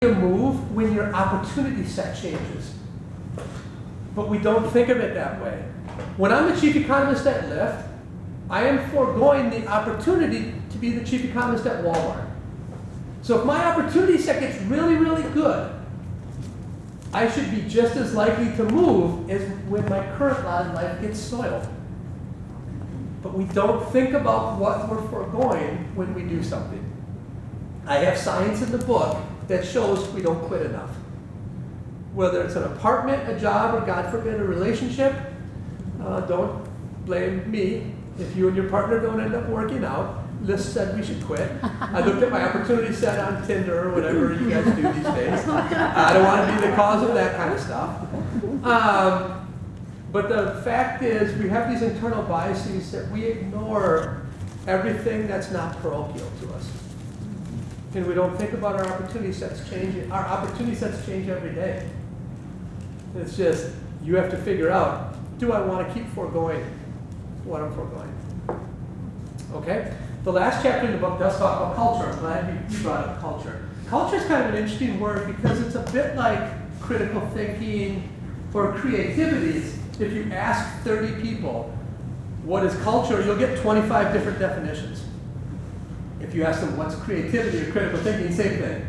You move when your opportunity set changes. But we don't think of it that way. When I'm the chief economist at Lyft, I am foregoing the opportunity to be the chief economist at Walmart. So if my opportunity set gets really, really good, I should be just as likely to move as when my current lot in life gets soiled. But we don't think about what we're foregoing when we do something. I have science in the book that shows we don't quit enough. Whether it's an apartment, a job, or God forbid, a relationship, don't blame me if you and your partner don't end up working out. Liz said we should quit. I looked at my opportunity set on Tinder or whatever you guys do these days. I don't want to be the cause of that kind of stuff. But the fact is, we have these internal biases that we ignore everything that's not parochial to us. And we don't think about our opportunity sets changing. Our opportunity sets change every day. It's just, you have to figure out, do I want to keep foregoing what I'm foregoing? Okay? The last chapter in the book does talk about culture. I'm glad you brought up culture. Culture is kind of an interesting word because it's a bit like critical thinking or creativity. If you ask 30 people, what is culture, you'll get 25 different definitions. If you ask them what's creativity or critical thinking, same thing.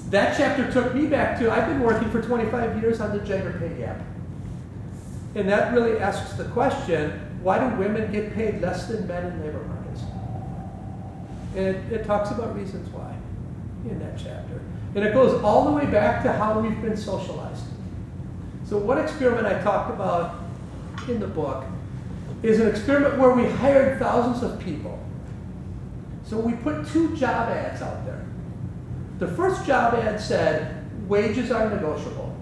That chapter took me back to, I've been working for 25 years on the gender pay gap. And that really asks the question, why do women get paid less than men in labor markets? And it talks about reasons why in that chapter. And it goes all the way back to how we've been socialized. So one experiment I talked about in the book is an experiment where we hired thousands of people. So we put 2 job ads out there. The first job ad said, wages are negotiable.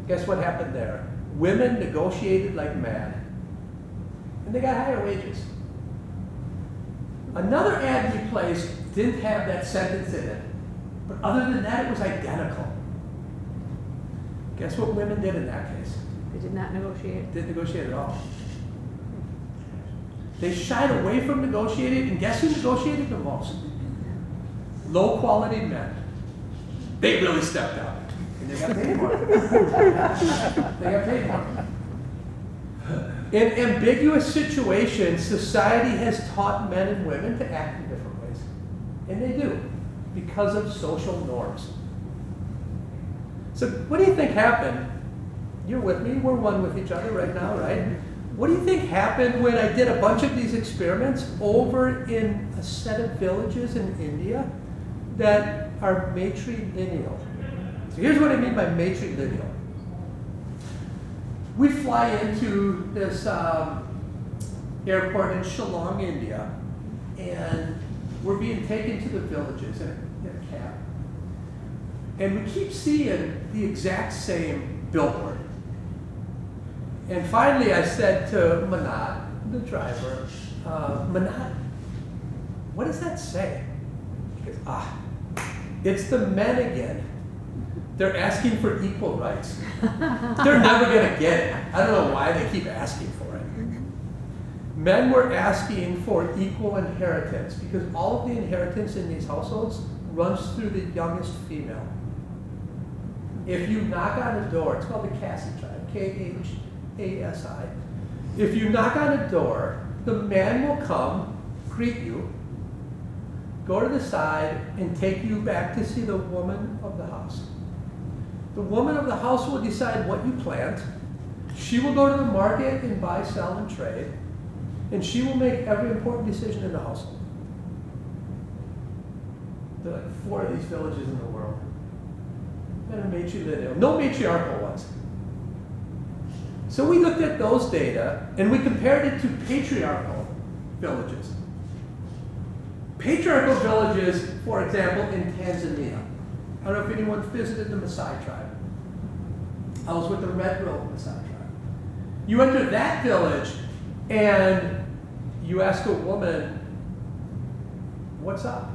Guess what happened there? Women negotiated like mad. And they got higher wages. Another ad we placed didn't have that sentence in it. But other than that, it was identical. Guess what women did in that case? They did not negotiate. Didn't negotiate at all. They shied away from negotiating, and guess who negotiated the most? Low quality men. They really stepped up. And they got paid more. They got paid more. In ambiguous situations, society has taught men and women to act in different ways. And they do, because of social norms. So what do you think happened? You're with me, we're one with each other right now, right? What do you think happened when I did a bunch of these experiments over in a set of villages in India that are matrilineal? So here's what I mean by matrilineal. We fly into this airport in Shillong, India, and we're being taken to the villages in a cab. And we keep seeing the exact same billboard. And finally I said to Manat, the driver, Manat, what does that say? He goes, it's the men again. They're asking for equal rights. They're never going to get it. I don't know why they keep asking for it. Men were asking for equal inheritance because all of the inheritance in these households runs through the youngest female. If you knock on a door, it's called the Khasi tribe, Khasi. If you knock on a door, the man will come, greet you, go to the side, and take you back to see the woman of the house. The woman of the house will decide what you plant. She will go to the market and buy, sell, and trade. And she will make every important decision in the household. There are like 4 of these villages in the world. And a matrilineal. No matriarchal ones. So we looked at those data and we compared it to patriarchal villages. Patriarchal villages, for example, in Tanzania. I don't know if anyone visited the Maasai tribe. I was with the Red Robe Maasai tribe. You enter that village and you ask a woman, what's up?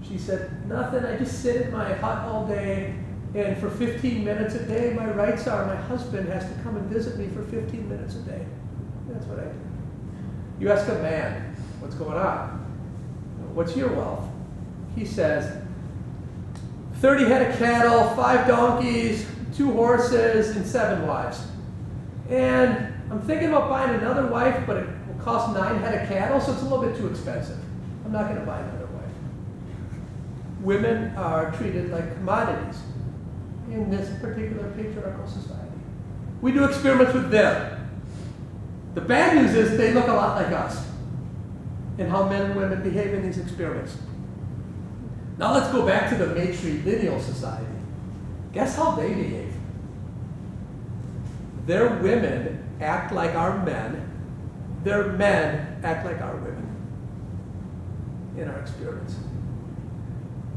She said, nothing, I just sit in my hut all day, and for 15 minutes a day, my rights are my husband has to come and visit me for 15 minutes a day. That's what I do. You ask a man, what's going on? What's your wealth? he says, 30 head of cattle, 5 donkeys, 2 horses, and 7 wives. And I'm thinking about buying another wife, but it will cost 9 head of cattle, so it's a little bit too expensive. I'm not going to buy another wife. Women are treated like commodities in this particular patriarchal society. We do experiments with them. The bad news is they look a lot like us in how men and women behave in these experiments. Now let's go back to the matrilineal society. Guess how they behave? Their women act like our men. Their men act like our women in our experiments.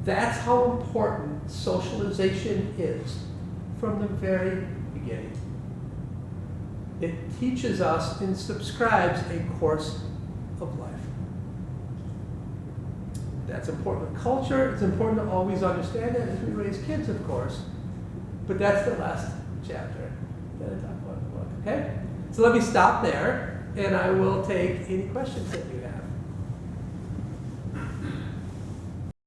That's how important socialization is from the very beginning. It teaches us and subscribes a course of life. That's important. Culture, it's important to always understand that as we raise kids, of course. But that's the last chapter that I talk about in the book, okay? So let me stop there, and I will take any questions that you have.